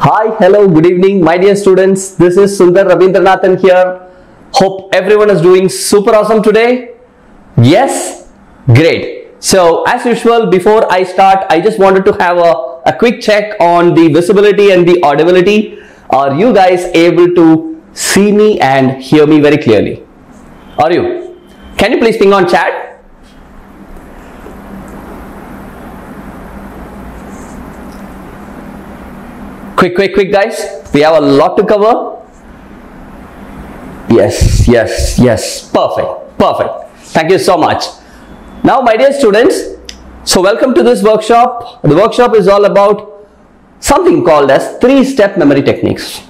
Hi, hello, good evening, my dear students. This is Sundar Rabindranathan here. Hope everyone is doing super awesome today. Yes, great. So as usual, before I start, I just wanted to have a quick check on the visibility and the audibility. Are you guys able to see me and hear me very clearly? Are you? Can you please ping on chat? Quick guys, we have a lot to cover. Yes, perfect. Thank you so much. Now my dear students, so welcome to this workshop. The workshop is all about something called as 3-step memory techniques.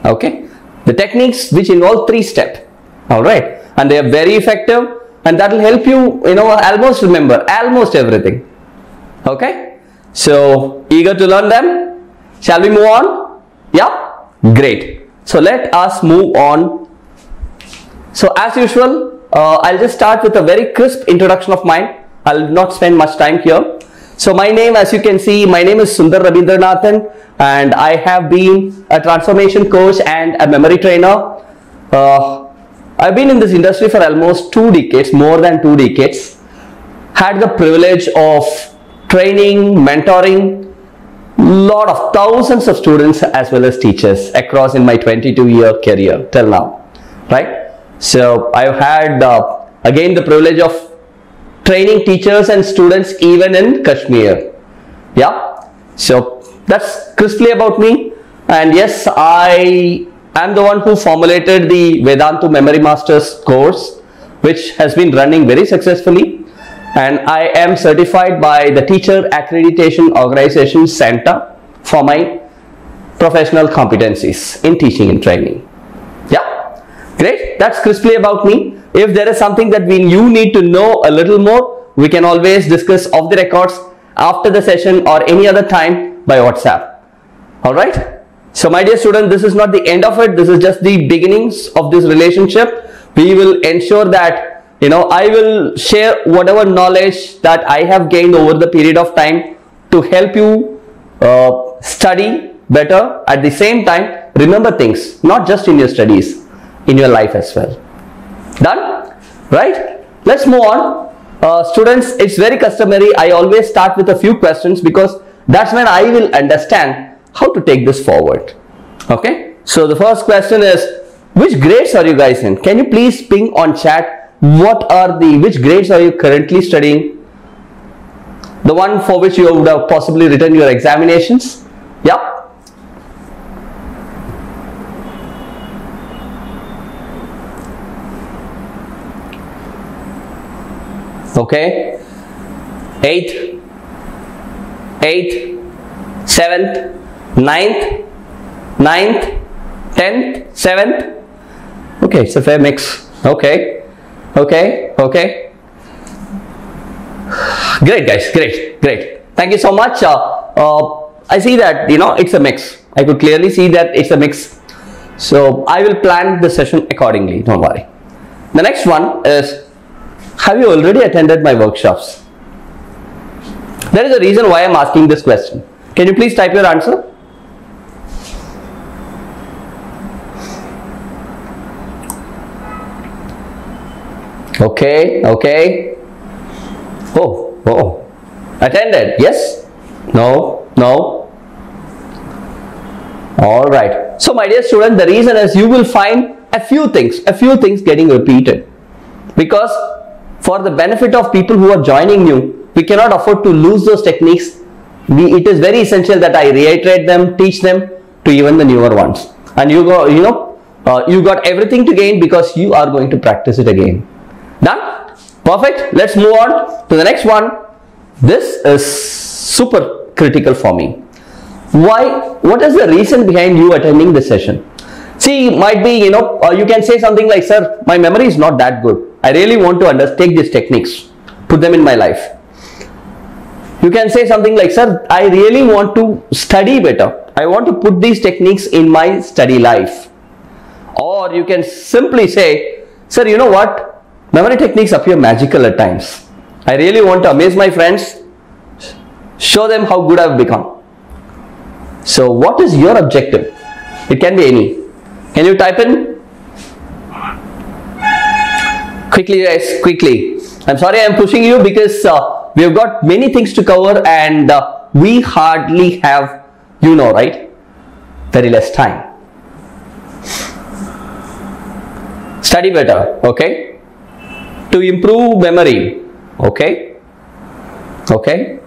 Okay, the techniques which involve 3-step. All right, and they are very effective, and that will help you, almost remember almost everything. Okay, so eager to learn them? Shall we move on? Yeah, great. So let us move on. So as usual, I'll just start with a very crisp introduction of mine. I'll not spend much time here. So my name, as you can see, my name is Sundar Rabindranathan, and I have been a transformation coach and a memory trainer. I've been in this industry for almost 2 decades, more than 2 decades. Had the privilege of training, mentoring lot of thousands of students as well as teachers across in my 22-year career till now, right? So I've had again the privilege of training teachers and students even in Kashmir. Yeah, so that's crisply about me. And yes, I am the one who formulated the Vedantu Memory Masters course, which has been running very successfully. And I am certified by the Teacher Accreditation Organization Center for my professional competencies in teaching and training. Yeah, great. That's crisply about me. If there is something that you need to know a little more, we can always discuss off the records after the session or any other time by WhatsApp. All right. So my dear student, this is not the end of it. This is just the beginnings of this relationship. We will ensure that I will share whatever knowledge that I have gained over the period of time to help you study better. At the same time, remember things, not just in your studies, in your life as well. Done? Right? Let's move on. Students, it's very customary. I always start with a few questions because that's when I will understand how to take this forward. Okay? So the first question is, which grades are you guys in? Can you please ping on chat? Which grades are you currently studying? The one for which you would have possibly written your examinations? Yeah. Okay. 8th, 7th, 9th, 10th, 7th. Okay, it's a fair mix. Okay. Great guys, great. Thank you so much. I see that it's a mix. I could clearly see that it's a mix. So I will plan the session accordingly. Don't worry. The next one is, have you already attended my workshops? There is a reason why I'm asking this question. Can you please type your answer? Okay. Oh. Attended? Yes? No. All right. So my dear student, the reason is you will find a few things getting repeated, because for the benefit of people who are joining new, we cannot afford to lose those techniques. It is very essential that I reiterate them, teach them to even the newer ones. And you got everything to gain because you are going to practice it again. Done? Perfect. Let's move on to the next one. This is super critical for me. Why? What is the reason behind you attending this session? See, might be, you can say something like, sir, my memory is not that good. I really want to take these techniques, put them in my life. You can say something like, sir, I really want to study better. I want to put these techniques in my study life. Or you can simply say, sir, you know what? Memory techniques appear magical at times. I really want to amaze my friends, show them how good I've become. So what is your objective? It can be any. Can you type in? Quickly guys, quickly. I'm sorry I'm pushing you because we have got many things to cover and we hardly have, you know, right? Very less time. Study better, okay? To improve memory, okay? Okay?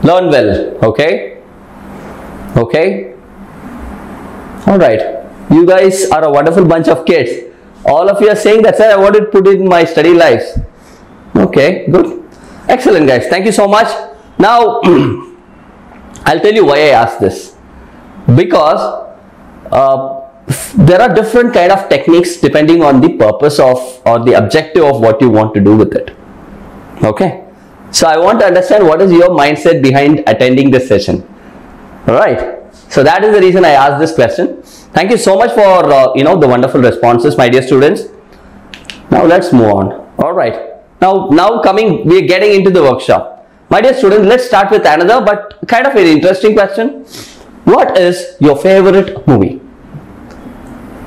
Learn well, okay? Okay? Alright. You guys are a wonderful bunch of kids. All of you are saying that, sir, I want to put it in my study lives. Okay, good. Excellent guys. Thank you so much. Now, I'll tell you why I asked this. Because there are different kind of techniques depending on the purpose of or the objective of what you want to do with it. Okay. So I want to understand what is your mindset behind attending this session. Alright. So that is the reason I asked this question. Thank you so much for the wonderful responses, my dear students. Now let's move on. Alright. Now we are getting into the workshop. My dear students, let's start with another but kind of very interesting question. What is your favorite movie?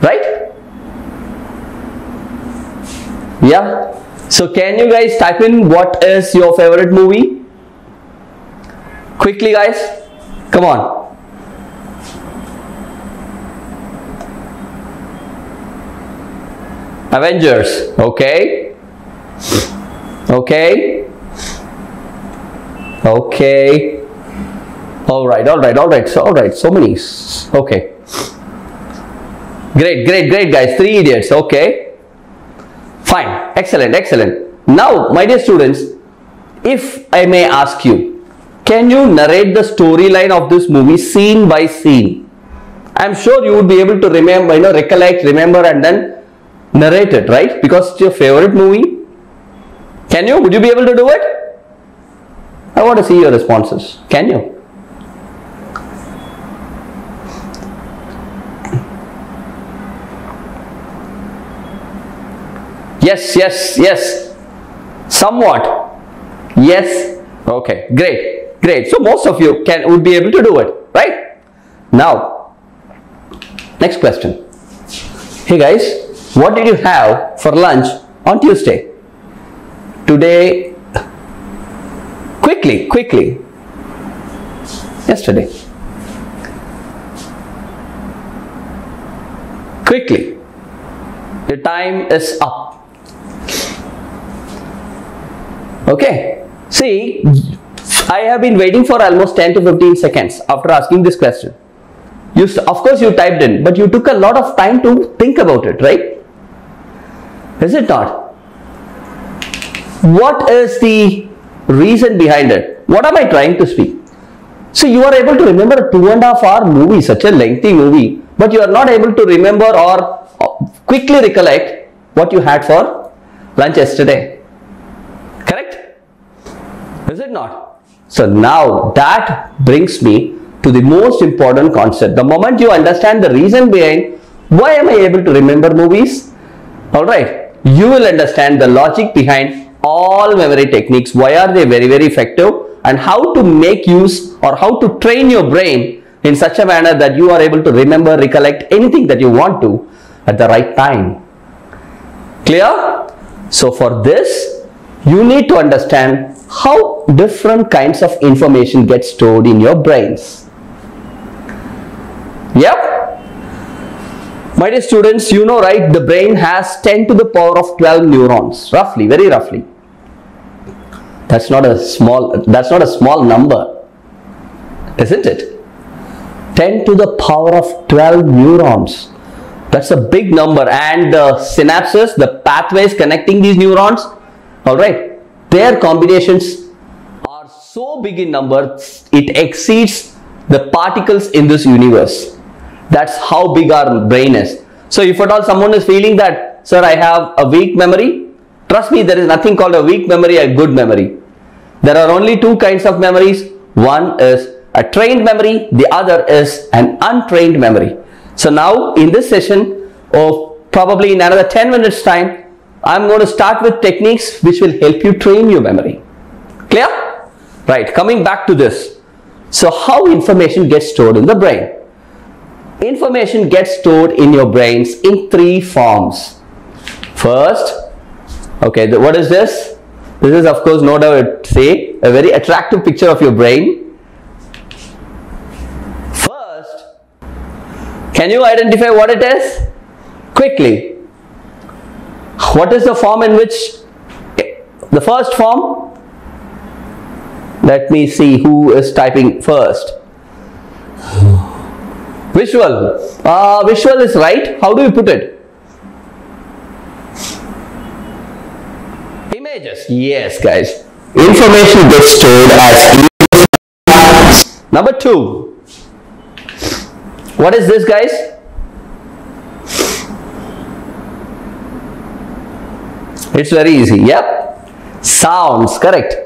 Right? Yeah. So can you guys type in what is your favorite movie? Quickly guys. Come on. Avengers. Okay. Okay. Okay. Alright. So many. Okay. Great guys. 3 Idiots. Okay. Fine. Excellent. Now, my dear students, if I may ask you, can you narrate the storyline of this movie scene by scene? I'm sure you would be able to remember, recollect, remember and then narrate it, right? Because it's your favorite movie. Can you? Would you be able to do it? I want to see your responses. Can you? Yes. Somewhat. Yes. Okay. Great. So most of you would be able to do it, right? Now, next question. Hey guys, what did you have for lunch on Tuesday? Today, quickly. Yesterday. Quickly. Your time is up. Okay. See, I have been waiting for almost 10 to 15 seconds after asking this question. Of course you typed in, but you took a lot of time to think about it, right? Is it not? What is the reason behind it? What am I trying to speak? So you are able to remember a 2.5 hour movie, such a lengthy movie, but you are not able to remember or quickly recollect what you had for lunch yesterday. Correct? Is it not? So now that brings me to the most important concept. The moment you understand the reason behind why am I able to remember movies, alright, you will understand the logic behind all memory techniques, why are they very effective, and how to make use or how to train your brain in such a manner that you are able to remember, recollect anything that you want to at the right time. Clear? So for this, you need to understand how different kinds of information get stored in your brains. Yep. My dear students, you know, right, the brain has 10 to the power of 12 neurons, roughly, very roughly. That's not a small number, isn't it? 10 to the power of 12 neurons. That's a big number, and the synapses, the pathways connecting these neurons, alright, their combinations are so big in number, it exceeds the particles in this universe. That's how big our brain is. So if at all someone is feeling that, sir, I have a weak memory, trust me, there is nothing called a weak memory, a good memory. There are only two kinds of memories. One is a trained memory, the other is an untrained memory. So now in this session, or probably in another 10 minutes time, I'm going to start with techniques which will help you train your memory. Clear? Right, coming back to this. So how information gets stored in the brain? Information gets stored in your brains in three forms. First, okay, what is this? This is, of course, no doubt say a very attractive picture of your brain. First, can you identify what it is? Quickly. What is the form in which, the first form? Let me see who is typing first. Visual. Visual is right. How do you put it? Images. Yes, guys. Information gets stored as images. Number two. What is this, guys? It's very easy. Yep. Sounds. Correct.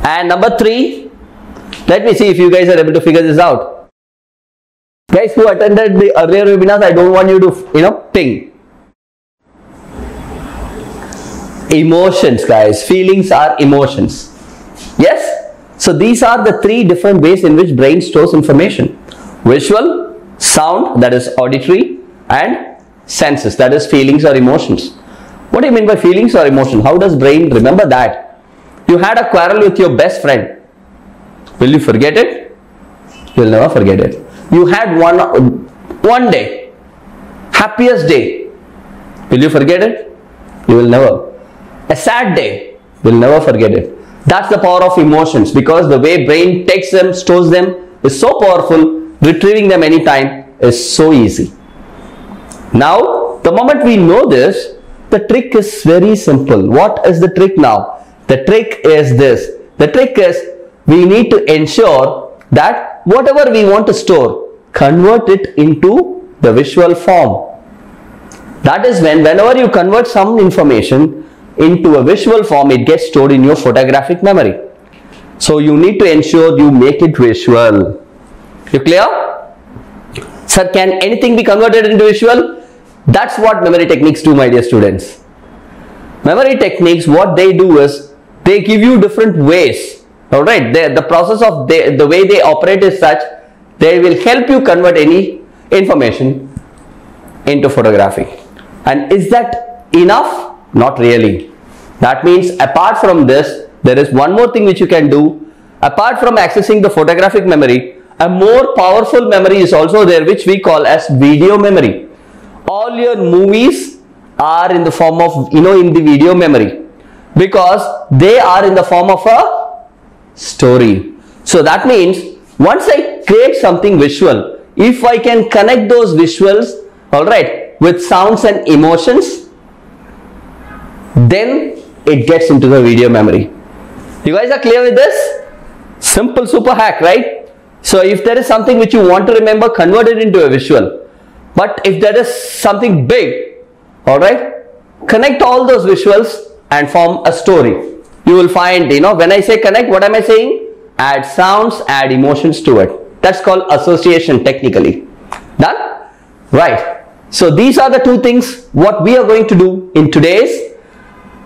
And number three. Let me see if you guys are able to figure this out. Guys who attended the earlier webinars, I don't want you to, ping. Emotions, guys. Feelings are emotions. Yes? So these are the three different ways in which brain stores information. Visual, sound, that is auditory, and senses, that is feelings or emotions. What do you mean by feelings or emotion? How does brain remember that? You had a quarrel with your best friend. Will you forget it? You will never forget it. You had one day, happiest day. Will you forget it? You will never. A sad day, you will never forget it. That's the power of emotions, because the way brain takes them, stores them is so powerful. Retrieving them anytime is so easy. Now, the moment we know this, the trick is very simple. What is the trick now? The trick is this. The trick is we need to ensure that whatever we want to store, convert it into the visual form. That is whenever you convert some information into a visual form, it gets stored in your photographic memory. So you need to ensure you make it visual. You clear? Sir, can anything be converted into visual? That's what memory techniques do, my dear students. Memory techniques, what they do is they give you different ways. Alright, the process of the way they operate is such, they will help you convert any information into photographic. And is that enough? Not really. That means apart from this, there is one more thing which you can do. Apart from accessing the photographic memory, a more powerful memory is also there, which we call as video memory. All your movies are in the form of, in the video memory, because they are in the form of a story. So that means once I create something visual, if I can connect those visuals, alright, with sounds and emotions, then it gets into the video memory. You guys are clear with this? Simple super hack, right? So if there is something which you want to remember, convert it into a visual. But if there is something big, alright, connect all those visuals and form a story. You will find, when I say connect, what am I saying? Add sounds, add emotions to it. That's called association technically. Done? Right. So these are the two things what we are going to do in today's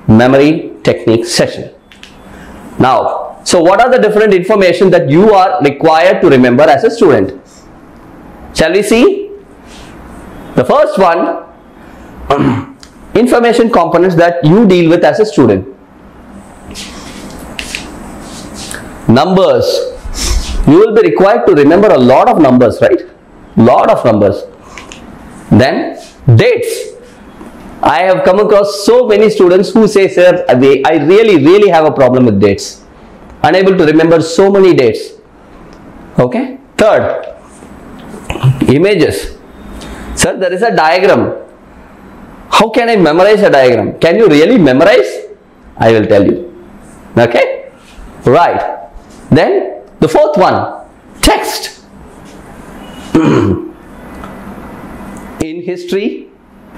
memory technique session. Now, so what are the different information that you are required to remember as a student? Shall we see? The first one, information components that you deal with as a student. Numbers. You will be required to remember a lot of numbers, right? Lot of numbers. Then dates. I have come across so many students who say, sir, I really have a problem with dates. Unable to remember so many dates. Okay. Third, images. Sir, there is a diagram. How can I memorize a diagram? Can you really memorize? I will tell you. Okay. Right. Then the fourth one, text. In history,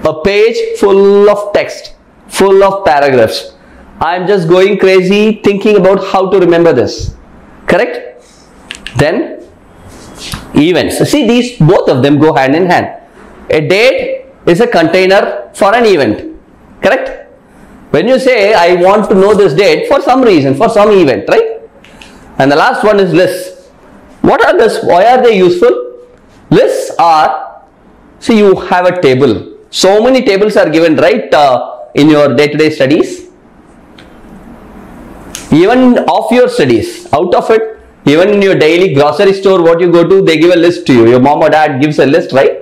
a page full of text, full of paragraphs. I am just going crazy thinking about how to remember this. Correct? Then events. See, these both of them go hand in hand. A date is a container for an event. Correct? When you say I want to know this date for some reason, for some event, right? And the last one is list. What are this? Why are they useful? Lists are, see, you have a table. So many tables are given, right, in your day-to-day studies. Even of your studies, out of it, even in your daily grocery store, what you go to, they give a list to you. Your mom or dad gives a list, right?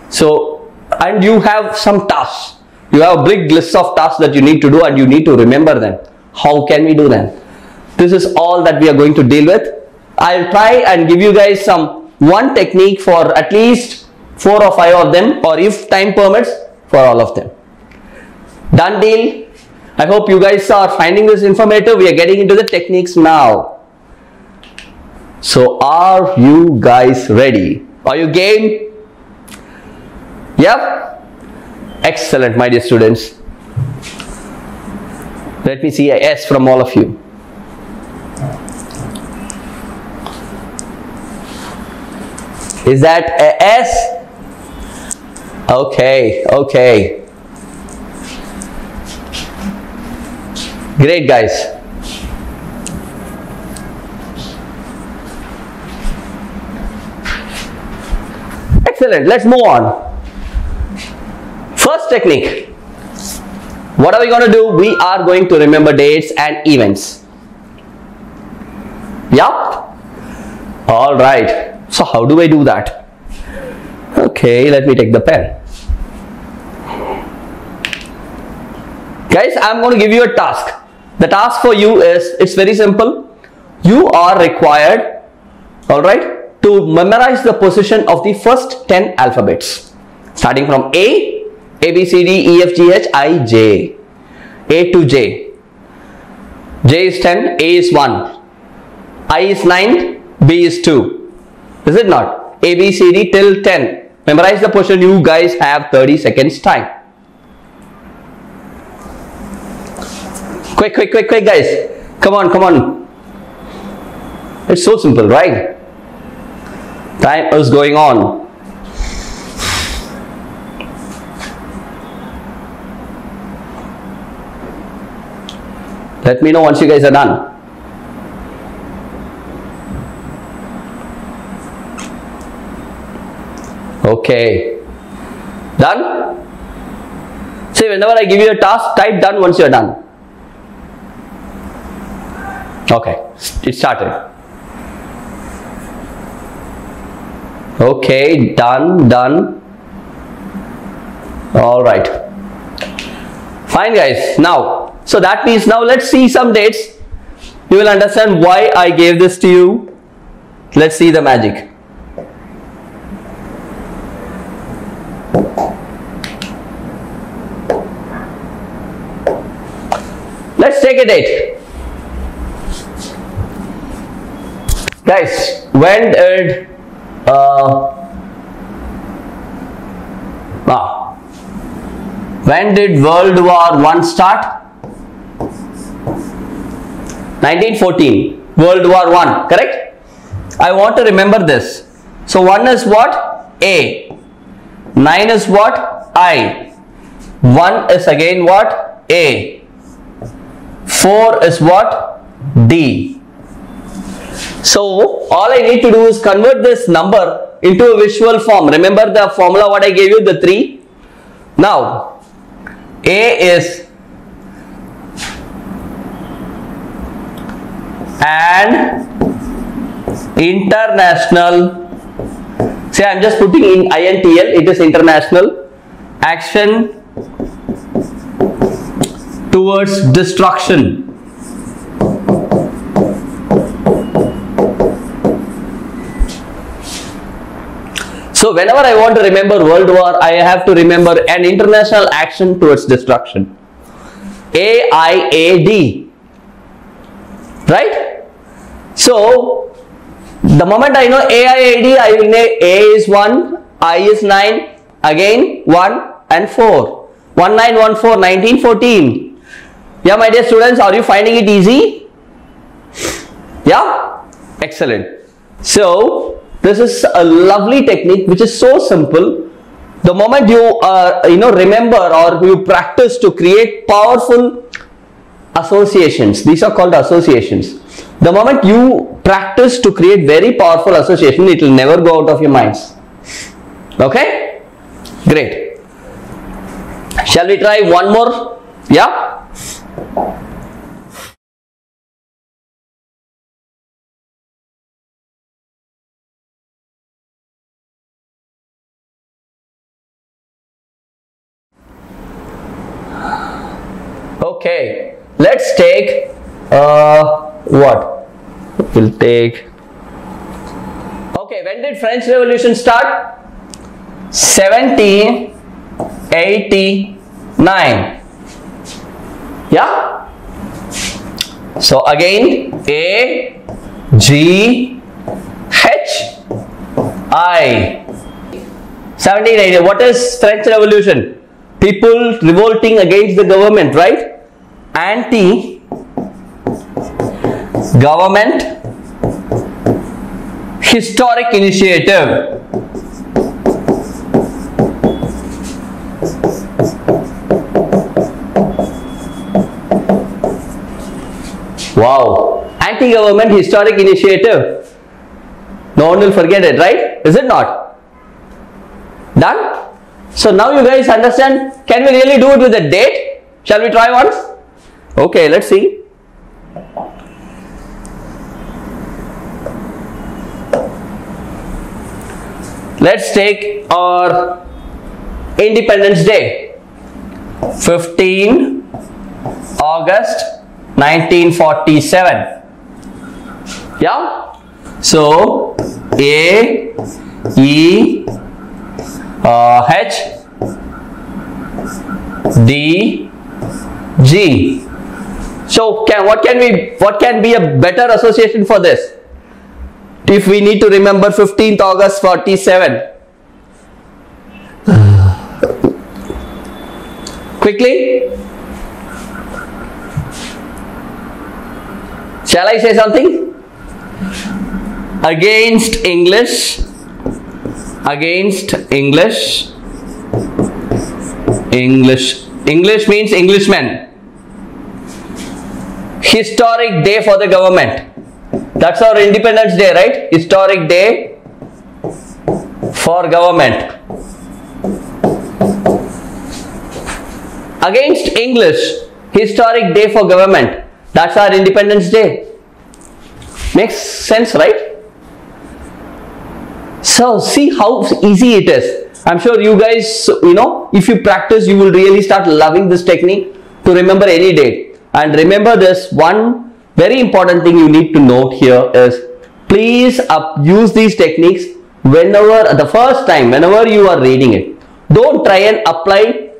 So, and you have some tasks. You have a big list of tasks that you need to do and you need to remember them. How can we do them? This is all that we are going to deal with. I'll try and give you guys one technique for at least 4 or 5 of them, or if time permits, for all of them. Done deal? I hope you guys are finding this informative. We are getting into the techniques now. So are you guys ready? Are you game? Yep. Excellent, my dear students. Let me see a yes from all of you. Is that a S? Okay, okay. Great, guys. Excellent. Let's move on. First technique. What are we going to do? We are going to remember dates and events. Yup. All right. So how do I do that? Okay, let me take the pen. Guys, I'm going to give you a task. The task for you is, it's very simple. You are required, all right, to memorize the position of the first 10 alphabets. Starting from A, B, C, D, E, F, G, H, I, J. A to J. J is 10, A is 1. I is 9, B is 2. Is it not? A, B, C, D till 10. Memorize the position. You guys have 30 seconds time. Quick, quick, quick, quick, guys. Come on, come on. It's so simple, right? Time is going on. Let me know once you guys are done. Okay. Done? See, whenever I give you a task, type done once you're done. Okay, it started. Okay, done, done. All right. Fine, guys. Now, so that means now let's see some dates. You will understand why I gave this to you. Let's see the magic. Let's take a date. Guys, when did World War I start? 1914. World War I, correct? I want to remember this. So 1 is what? A. 9 is what? I. 1 is again what? A. 4 is what? D. So all I need to do is convert this number into a visual form. Remember the formula what I gave you, the 3. Now A is an international, say I am just putting in INTL, it is international action towards destruction. So whenever I want to remember World War, I have to remember an international action towards destruction. AIAD. Right? So the moment I know AIAD, I will know A is 1, I is 9, again 1 and 4. 1914, 1914. Yeah, my dear students, are you finding it easy? Yeah? Excellent. So this is a lovely technique which is so simple. The moment you remember or you practice to create powerful associations, these are called associations. The moment you practice to create very powerful association. It will never go out of your minds. Okay? Great. Shall we try one more? Yeah? Okay, let's take what? We'll take. Okay, when did French Revolution start? 1789. Yeah. So again, A G H I. 1780. What is French Revolution? People revolting against the government, right? Anti-government historic initiative. Wow, anti-government historic initiative. No one will forget it, right? Is it not? Done? So now you guys understand, can we really do it with a date? Shall we try once? Okay, let's see. Let's take our Independence Day, 15 August 1947. Yeah? So, A, E, H, D, G. So what can be a better association for this? If we need to remember 15th August 47. Quickly. Shall I say something? Against English. Against English. English means Englishmen. Historic day for the government. That's our Independence Day, right? Historic day for government. Against English, historic day for government. That's our Independence Day. Makes sense, right? So see how easy it is. I'm sure you guys, if you practice, you will really start loving this technique to remember any date. And remember this, one very important thing you need to note here is, please use these techniques the first time, whenever you are reading it. Don't try and apply,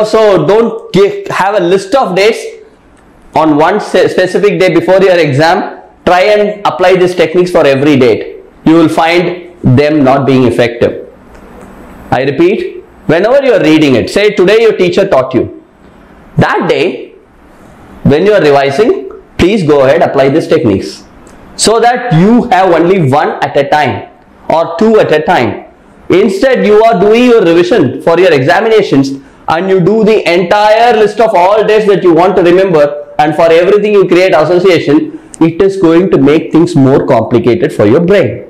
so don't have a list of days on one specific day before your exam. Try and apply these techniques for every date. You will find them not being effective. I repeat, whenever you are reading it, say today your teacher taught you. That day, when you are revising, please go ahead, apply these techniques, so that you have only one at a time or two at a time. Instead, you are doing your revision for your examinations and you do the entire list of all dates that you want to remember, and for everything you create association. It is going to make things more complicated for your brain.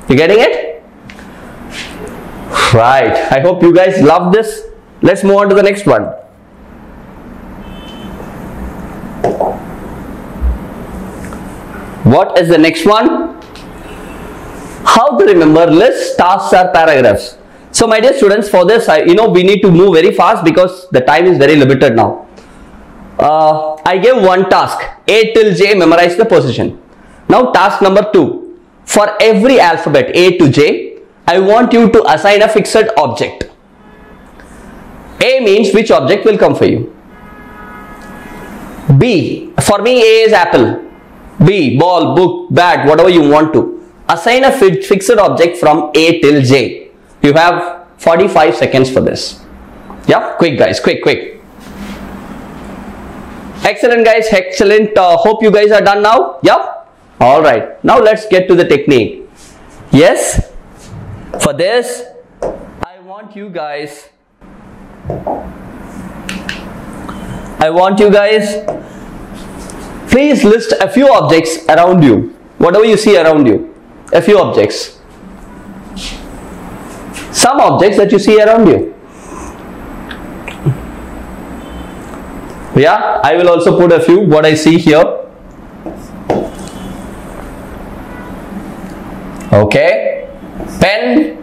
You getting it? Right. I hope you guys love this. Let's move on to the next one. What is the next one? How to remember lists, tasks or paragraphs. So my dear students, for this, we need to move very fast because the time is very limited now. I gave one task, A till J, memorize the position. Now task number 2. For every alphabet A to J, I want you to assign a fixed object. A means which object will come for you. B, for me A is apple. B, ball, book, bat, whatever you want to. Assign a fixed object from A till J. You have 45 seconds for this. Yeah, quick guys, quick. Excellent guys, excellent. Hope you guys are done now. Yep. All right. Now let's get to the technique. Yes. For this, I want you guys. Please list a few objects around you. whatever you see around you. A few objects. Some objects that you see around you. Yeah, I will also put a few what I see here. Okay, pen,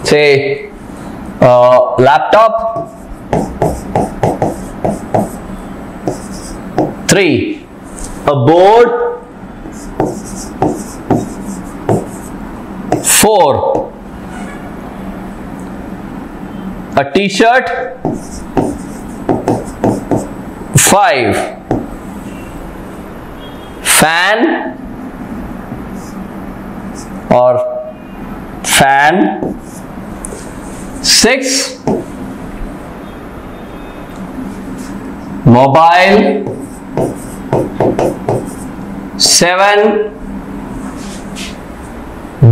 say laptop, 3, a board, 4, a t-shirt, 5, fan or fan, 6, mobile, 7,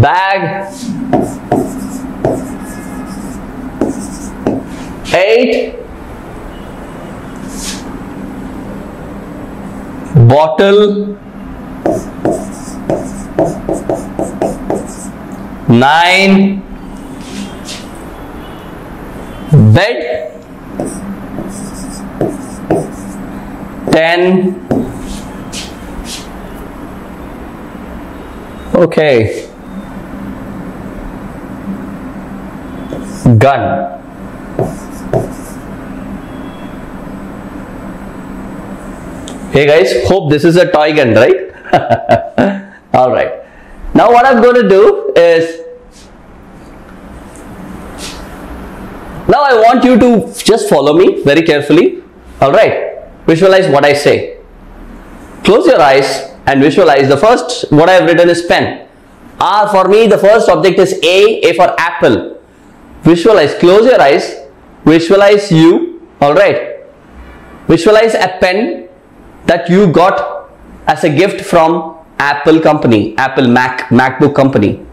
bag, 8, bottle, 9, bed, 10, okay, gun. Hey guys, hope this is a toy gun, right? Alright. Now what I'm going to do is, now I want you to just follow me very carefully. Alright. Visualize what I say. Close your eyes and visualize. The first, what I have written is pen. R for me, the first object is A for apple. Visualize, close your eyes, visualize you, alright. Visualize a pen that you got as a gift from Apple company, Apple MacBook company.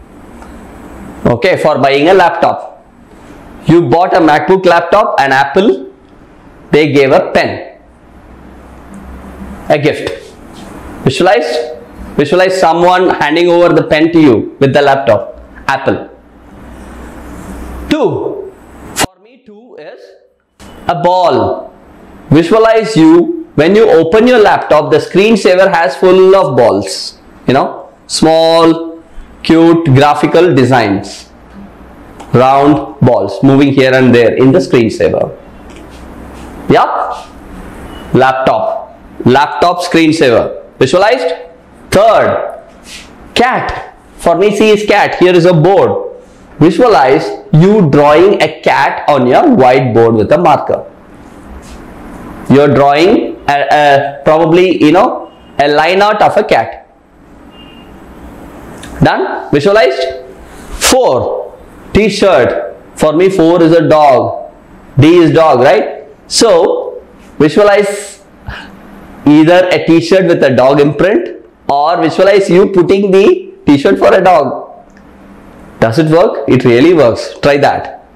Okay, for buying a laptop. You bought a MacBook laptop and Apple, they gave a pen, a gift. Visualize? Visualize someone handing over the pen to you with the laptop, Apple. 2, for me 2 is a ball. Visualize you, when you open your laptop, the screensaver has full of balls, you know, small, cute, graphical designs, round balls moving here and there in the screensaver. Yeah, laptop screensaver, visualized. 3rd, cat. For me, C is cat. Here is a board. Visualize you drawing a cat on your whiteboard with a marker. You're drawing probably, you know, a line art of a cat. Done? Visualized? 4, t-shirt. For me, 4 is a dog. D is dog, right? So, visualize either a t-shirt with a dog imprint or visualize you putting the t-shirt for a dog. Does it work? It really works. Try that.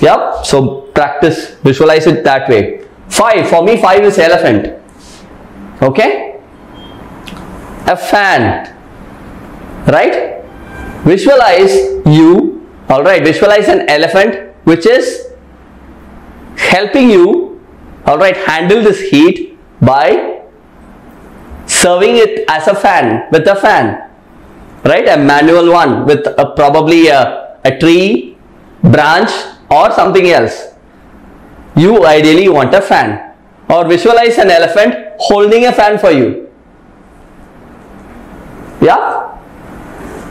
Yeah. So practice, visualize it that way. 5, for me 5 is elephant. Okay. A fan. Right. Visualize you. Alright. Visualize an elephant which is helping you, alright, handle this heat by serving it as a fan, with a fan. Right, a manual one with probably a tree, branch or something else. You ideally want a fan. Or visualize an elephant holding a fan for you. Yeah?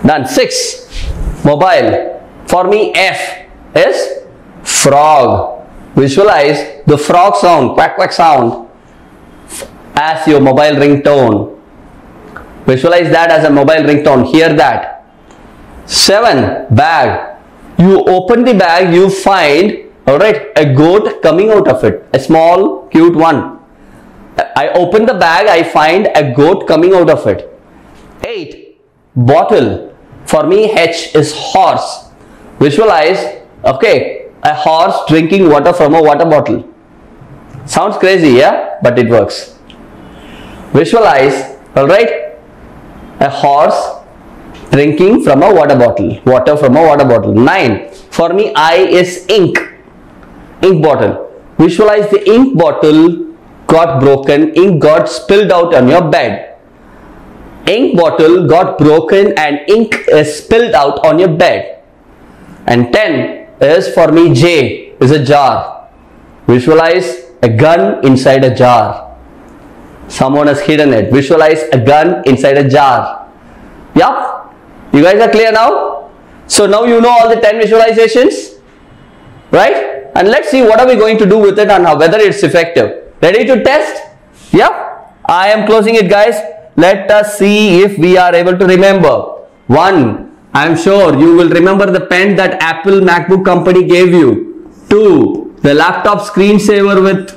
Done. 6, mobile. For me, F is frog. Visualize the frog sound, quack quack sound as your mobile ringtone. Visualize that as a mobile ringtone. Hear that. 7, bag. You open the bag, you find, alright, a goat coming out of it. A small, cute one. I open the bag, I find a goat coming out of it. 8, bottle. For me, H is horse. Visualize, okay, a horse drinking water from a water bottle. Sounds crazy, yeah? But it works. Visualize, alright, a horse drinking from a water bottle. Water from a water bottle. 9. For me, I is ink. Ink bottle. Visualize the ink bottle got broken. Ink got spilled out on your bed. Ink bottle got broken and ink is spilled out on your bed. And 10 is for me, J is a jar. Visualize a gun inside a jar. Someone has hidden it. Visualize a gun inside a jar. Yup. You guys are clear now? So now you know all the 10 visualizations, right? And let's see what are we going to do with it and how, whether it's effective. Ready to test? Yep. I am closing it, guys. Let us see if we are able to remember. 1. I am sure you will remember the pen that Apple MacBook company gave you. 2. The laptop screensaver with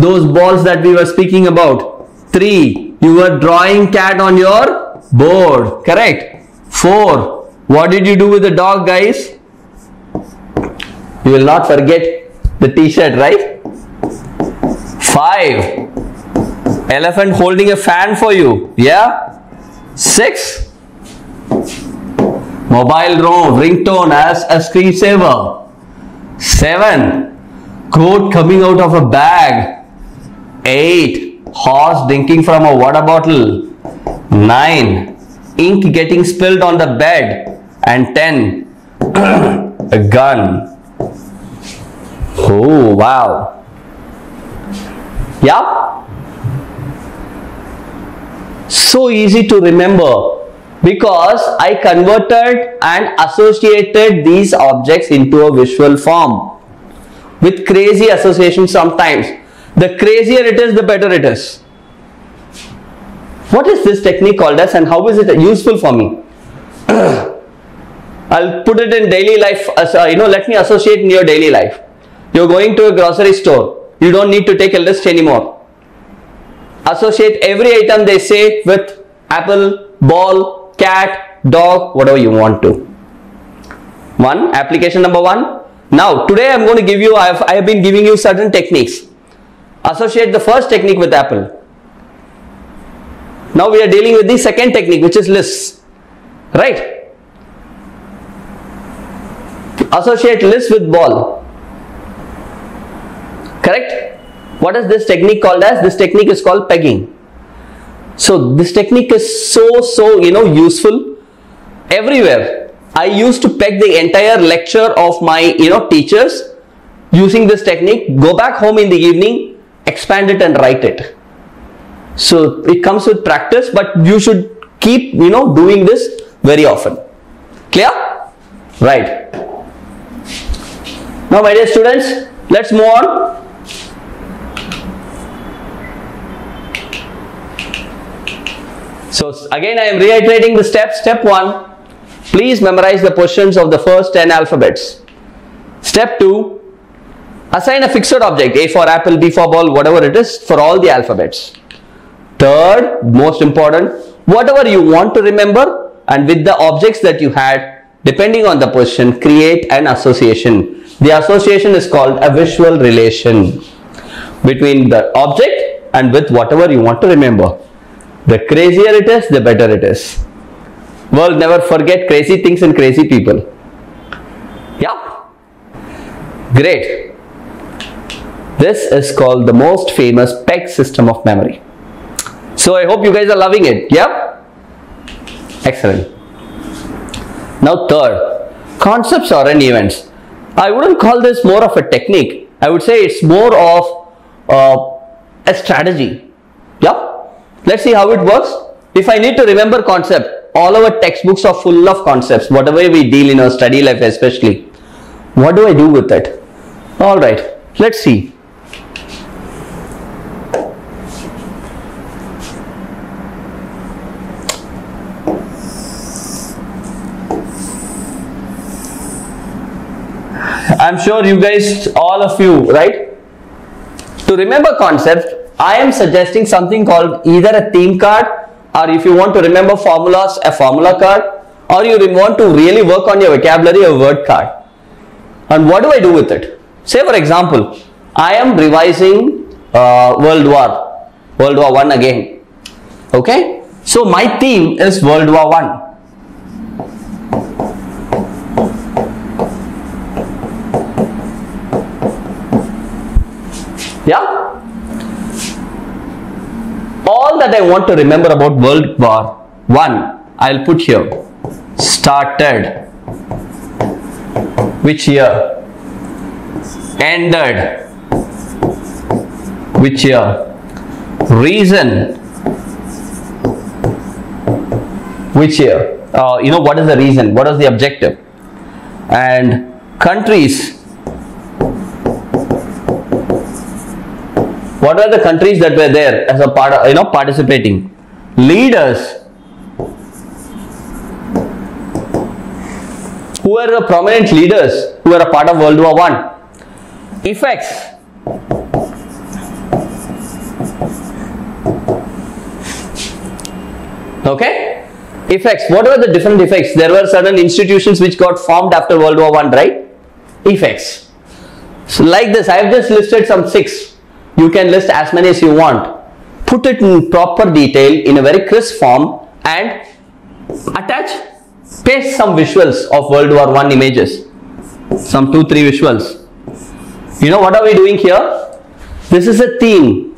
those balls that we were speaking about. 3. You were drawing cat on your board. Correct. 4. What did you do with the dog, guys? You will not forget the t-shirt, right? 5. Elephant holding a fan for you. Yeah. 6. Mobile ringtone as a screensaver. 7. Goat coming out of a bag. 8. Horse drinking from a water bottle. 9. Ink getting spilled on the bed. And 10. A gun. Oh, wow. Yeah. So easy to remember because I converted and associated these objects into a visual form with crazy associations sometimes. The crazier it is, the better it is. What is this technique called as and how is it useful for me? I'll put it in daily life. Let me associate in your daily life. You're going to a grocery store. You don't need to take a list anymore. Associate every item they say with apple, ball, cat, dog, whatever you want to. Application number 1. Now, today I'm going to give you, I have been giving you certain techniques. Associate the first technique with apple. Now we are dealing with the second technique, which is lists. Right? Associate list with ball. Correct? What is this technique called as? This technique is called pegging. So this technique is so useful everywhere. I used to peg the entire lecture of my teachers using this technique. Go back home in the evening, expand it and write it. So it comes with practice, but you should keep doing this very often. Clear? Right. Now my dear students, let's move on. So again I am reiterating the steps. Step 1, please memorize the positions of the first 10 alphabets. Step 2, assign a fixed object, A for apple, B for ball, whatever it is, for all the alphabets. Third, most important, whatever you want to remember and with the objects that you had, depending on the position, create an association. The association is called a visual relation between the object and with whatever you want to remember. The crazier it is, the better it is. World never forget crazy things and crazy people. Yeah. Great. This is called the most famous PEG system of memory. So I hope you guys are loving it. Yep. Excellent. Now third, concepts or events. I wouldn't call this more of a technique. I would say it's more of a strategy. Yep. Let's see how it works. If I need to remember concept, all our textbooks are full of concepts, whatever we deal in our study life especially. What do I do with it? Alright, let's see. I'm sure you guys, all of you, right? To remember concepts, I am suggesting something called either a theme card, or if you want to remember formulas, a formula card, or you want to really work on your vocabulary, a word card. And what do I do with it? Say for example, I am revising World War I again. Okay, so my theme is World War I. Yeah, all that I want to remember about World War I, I'll put here. Started, which year? Ended, which year? Reason, which year? You know, what is the reason? What is the objective? And countries. What are the countries that were there as a part of, participating? Leaders. Who are the prominent leaders who are a part of World War I? Effects. Okay? Effects. What are the different effects? There were certain institutions which got formed after World War I, right? Effects. So like this, I have just listed some 6. You can list as many as you want. Put it in proper detail in a very crisp form and paste some visuals of World War I images. Some 2-3 visuals. You know what are we doing here? This is a theme.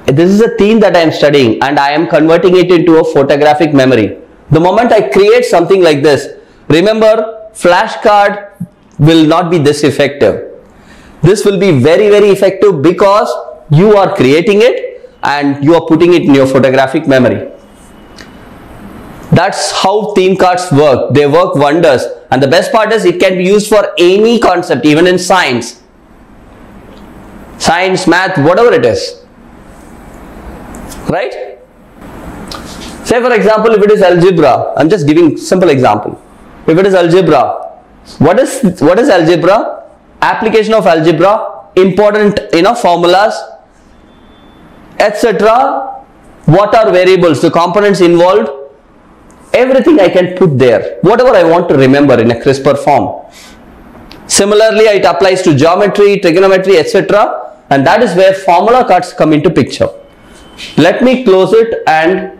This is a theme that I am studying and I am converting it into a photographic memory. The moment I create something like this, remember, flashcard will not be this effective. This will be very, very effective because you are creating it and you are putting it in your photographic memory. That's how theme cards work. They work wonders. And the best part is it can be used for any concept, even in science. Science, math, whatever it is. Right? Say for example, if it is algebra, I'm just giving simple example. If it is algebra, what is algebra? Application of algebra, important formulas, etc. What are variables, the components involved, everything I can put there, whatever I want to remember in a crisper form. Similarly, it applies to geometry, trigonometry, etc. And that is where formula cards come into picture. Let me close it and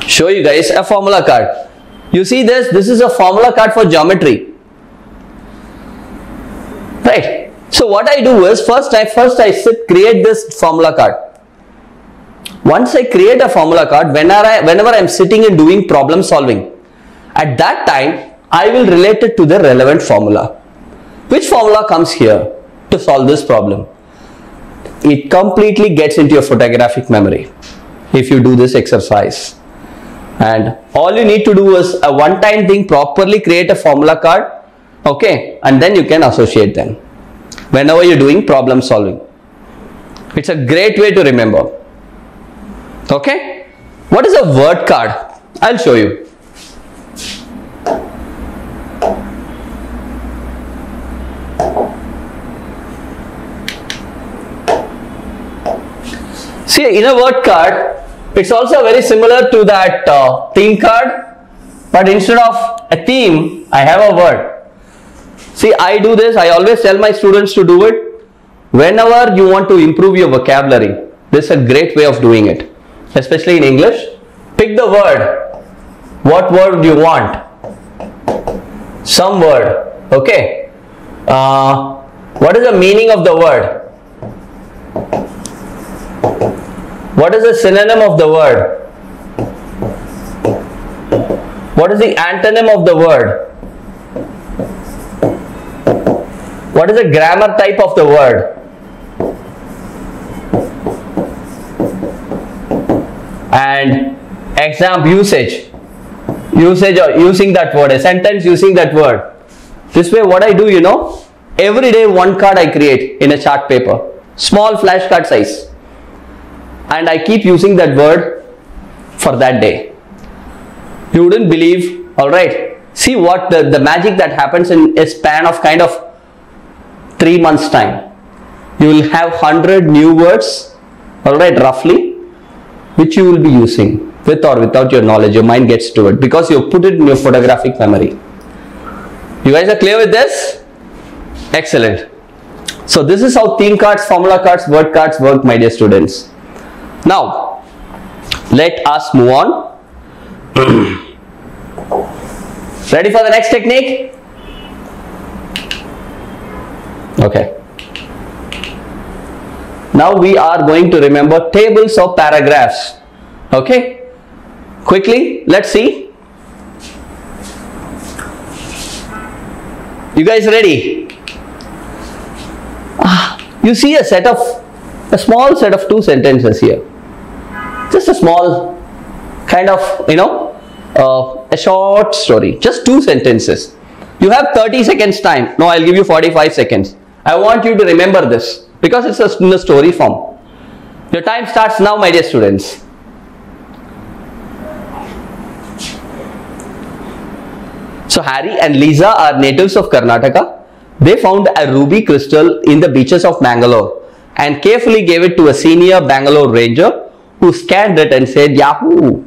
show you guys a formula card. You see this is a formula card for geometry. Right. So what I do is first I create this formula card. Once I create a formula card, whenever I am sitting and doing problem solving, at that time I will relate it to the relevant formula. Which formula comes here to solve this problem? It completely gets into your photographic memory if you do this exercise. And all you need to do is a one-time thing, properly create a formula card. Okay, and then you can associate them whenever you're doing problem solving. It's a great way to remember. Okay, what is a word card? I'll show you. See, in a word card, it's also very similar to that theme card, but instead of a theme, I have a word. See, I do this, I always tell my students to do it. Whenever you want to improve your vocabulary, this is a great way of doing it, especially in English. Pick the word. What word do you want? Some word. Okay. What is the meaning of the word? What is the synonym of the word? What is the antonym of the word? What is the grammar type of the word? And example, usage or using that word, a sentence using that word. This way what I do, every day one card I create in a chart paper, small flashcard size, and I keep using that word for that day. You wouldn't believe, alright, see what the magic that happens in a span of kind of 3 months time. You will have 100 new words, alright, roughly, which you will be using with or without your knowledge. Your mind gets to it because you put it in your photographic memory. You guys are clear with this? Excellent. So this is how theme cards, formula cards, word cards work, my dear students. Now, let us move on. Ready for the next technique? Okay. Now we are going to remember tables of paragraphs. Okay. Quickly, let's see. You guys ready? You see a small set of two sentences here. Just a small kind of, a short story. Just two sentences. You have 30 seconds time. No, I'll give you 45 seconds. I want you to remember this because it's in the story form. Your time starts now, my dear students. So Harry and Lisa are natives of Karnataka. They found a ruby crystal in the beaches of Bangalore and carefully gave it to a senior Bangalore ranger who scanned it and said, Yahoo!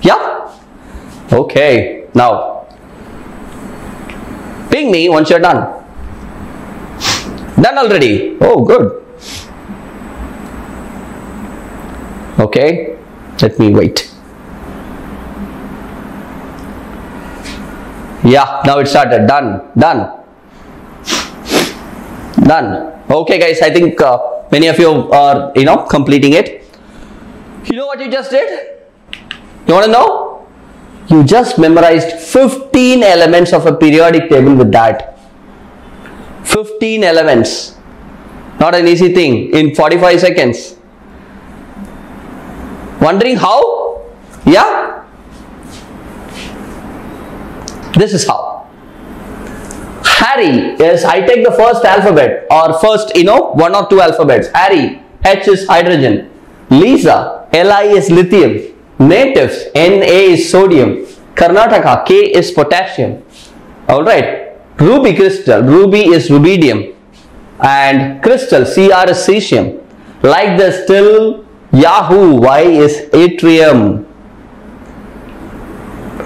Yeah? Okay. Now, ping me once you're done. Done already? Oh, good. Okay. Let me wait. Yeah, now it started. Done. Done. Done. Okay, guys, I think many of you are, completing it. You know what you just did? You want to know? You just memorized 15 elements of a periodic table with that. 15 elements. Not an easy thing in 45 seconds. Wondering how? Yeah? This is how. Harry is, I take the first alphabet or first, one or two alphabets. Harry, H is hydrogen. Lisa, Li is lithium. Natives, Na is sodium. Karnataka, K is potassium. Alright. Ruby crystal, ruby is rubidium. And crystal, Cr is cesium. Like the still, Yahoo, Y is atrium.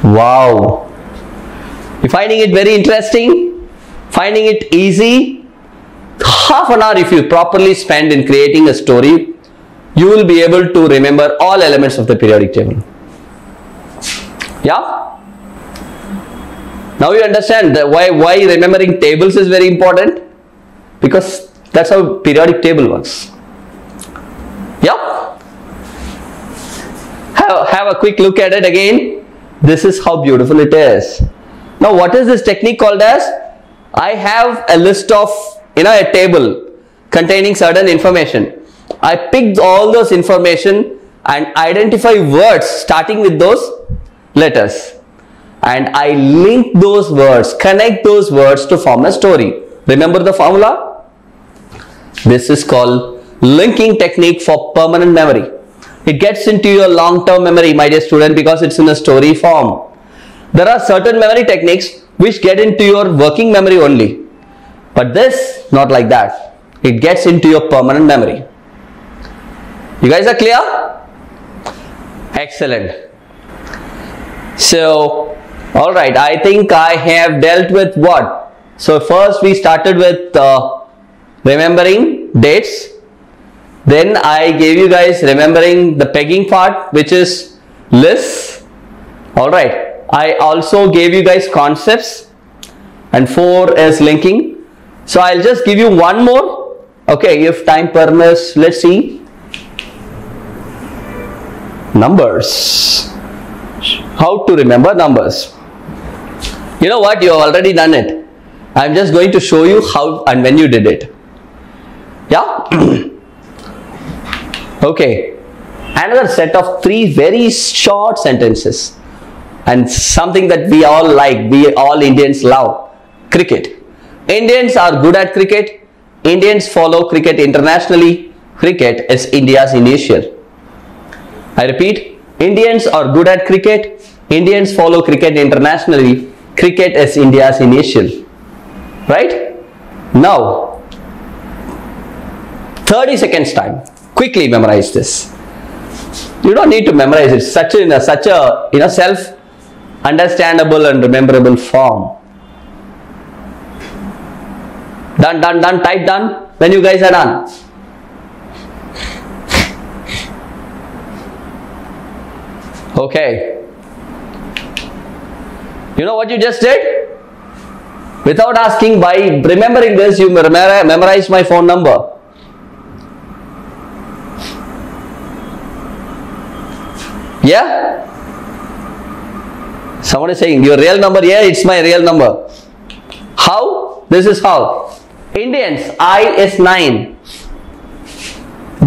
Wow. You finding it very interesting? Finding it easy? Half an hour if you properly spend in creating a story, you will be able to remember all elements of the periodic table. Yeah? Now you understand why remembering tables is very important? Because that's how periodic table works. Yeah? Have a quick look at it again. This is how beautiful it is. Now what is this technique called as? I have a list of, a table containing certain information. I picked all those information and identify words starting with those letters. And I link those words, connect those words to form a story. Remember the formula? This is called linking technique for permanent memory. It gets into your long-term memory, my dear student, because it's in a story form. There are certain memory techniques which get into your working memory only. But this, not like that. It gets into your permanent memory. You guys are clear? Excellent. So, alright, I think I have dealt with what? So first we started with remembering dates. Then I gave you guys remembering the pegging part, which is lists. Alright. I also gave you guys concepts, and 4 is linking. So I'll just give you one more. Okay, if time permits, let's see. Numbers. How to remember numbers. You know what? You have already done it. I'm just going to show you how and when you did it. Yeah? Okay. Another set of 3 very short sentences. And something that we all like, we all Indians love. Cricket. Indians are good at cricket. Indians follow cricket internationally. Cricket is India's initial. I repeat, Indians are good at cricket. Indians follow cricket internationally. Cricket is India's initial. Right? Now, 30 seconds time. Quickly memorize this. You don't need to memorize it. Such a self understandable and rememberable form. Done, type done when you guys are done. Okay. You know what you just did? Without asking, by remembering this, you memorized my phone number. Yeah? Someone is saying, your real number? Yeah, it's my real number. How? This is how. Indians, I is 9.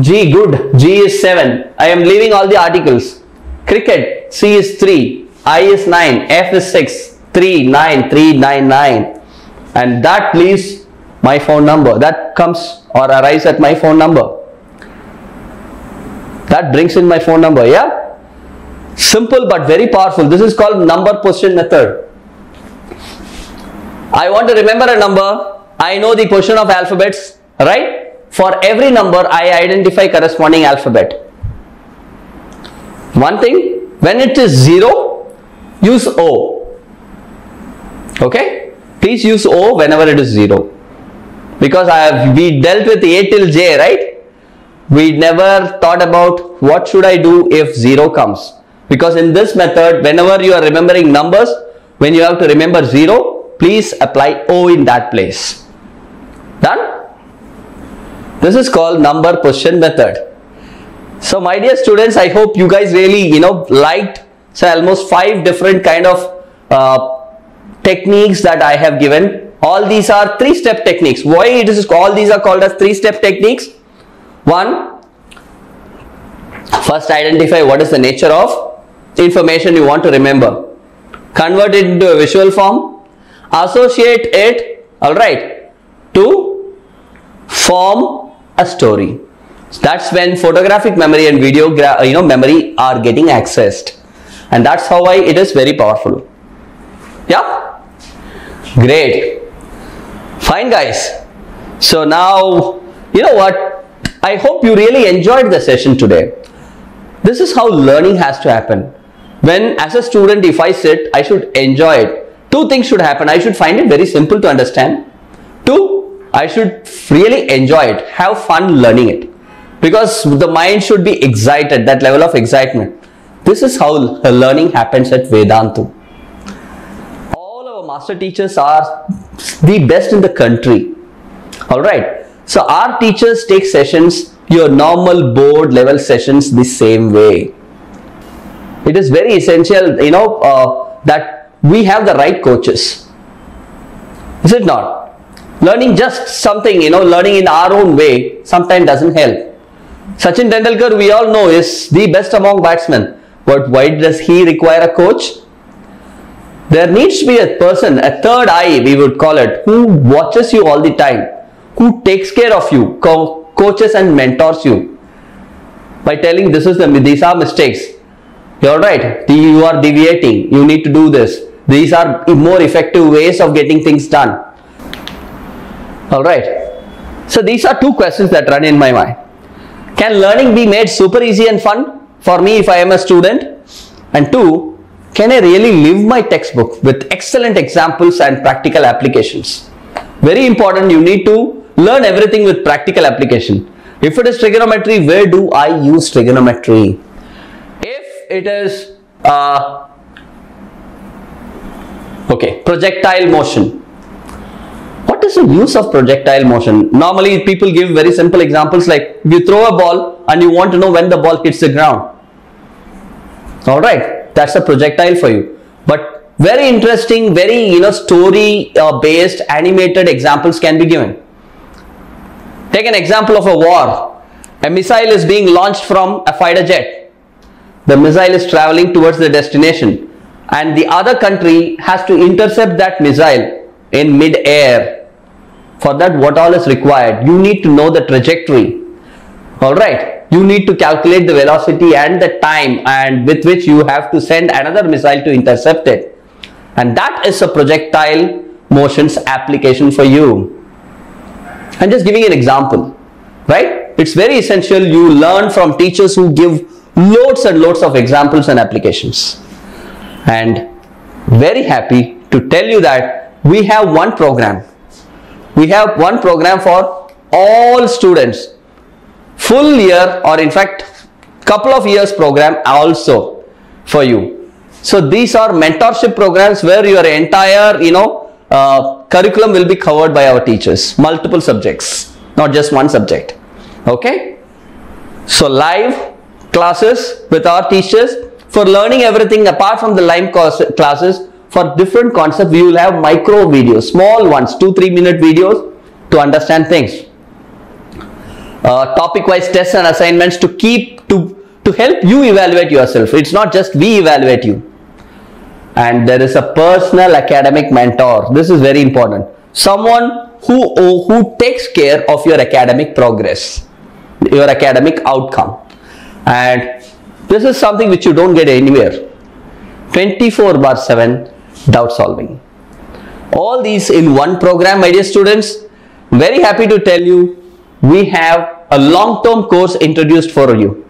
G, good. G is 7. I am leaving all the articles. Cricket, C is 3. I is 9. F is 6. 3, 9, 3, 9, 9. And that leaves my phone number. That comes or arrives at my phone number. That brings in my phone number. Yeah? Simple but very powerful. This is called number position method. I want to remember a number. I know the position of alphabets, right? For every number, I identify corresponding alphabet. One thing, when it is 0, use O. Okay? Please use O whenever it is 0. Because we dealt with A till J, right? We never thought about what should I do if 0 comes. Because in this method, whenever you are remembering numbers, when you have to remember 0, please apply O in that place. Done? This is called number position method. So my dear students, I hope you guys really, liked almost 5 different kind of techniques that I have given. All these are 3-step techniques. Why it is called, these are called as 3-step techniques? 1, first identify what is the nature of information you want to remember. Convert it into a visual form. Associate it, alright, to form a story. That's when photographic memory and video memory are getting accessed. And that's how it is very powerful. Yeah? Great. Fine guys. So now, you know what? I hope you really enjoyed the session today. This is how learning has to happen. When as a student, if I sit, I should enjoy it. 2 things should happen. I should find it very simple to understand. 2, I should really enjoy it. Have fun learning it. Because the mind should be excited, that level of excitement. This is how learning happens at Vedantu. All our master teachers are the best in the country. Alright. So our teachers take sessions, your normal board level sessions, the same way. It is very essential, that we have the right coaches. Is it not? Learning just something, learning in our own way sometimes doesn't help. Sachin Tendulkar, we all know, is the best among batsmen. But why does he require a coach? There needs to be a person, a third eye we would call it, who watches you all the time, who takes care of you, coaches and mentors you by telling these are mistakes. You're right, you are deviating, you need to do this. These are more effective ways of getting things done. Alright, so these are 2 questions that run in my mind. Can learning be made super easy and fun for me if I am a student? And 2, can I really live my textbook with excellent examples and practical applications? Very important, you need to learn everything with practical application. If it is trigonometry, where do I use trigonometry? If it is projectile motion, what is the use of projectile motion? Normally people give very simple examples like you throw a ball and you want to know when the ball hits the ground. Alright, that's a projectile for you. But very interesting, very story based animated examples can be given. Take an example of a war. A missile is being launched from a fighter jet. The missile is traveling towards the destination and the other country has to intercept that missile in mid-air. For that, what all is required? You need to know the trajectory. Alright, you need to calculate the velocity and the time and with which you have to send another missile to intercept it. And that is a projectile motions application for you. I'm just giving an example, right? It's very essential you learn from teachers who give loads and loads of examples and applications. And very happy to tell you that we have one program. We have one program for all students. Full year or in fact couple of years program also. for you. So these are mentorship programs where your entire, curriculum will be covered by our teachers, multiple subjects, not just one subject. Okay. So live classes with our teachers for learning everything apart from the live classes. For different concepts, we will have micro videos, small ones, 2-3 minute videos to understand things. Topic wise tests and assignments to help you evaluate yourself. It's not just we evaluate you. And there is a personal academic mentor. This is very important. Someone who takes care of your academic progress, your academic outcome. And this is something which you don't get anywhere. 24/7 doubt solving. All these in one program, my dear students. Very happy to tell you, we have a long-term course introduced for you.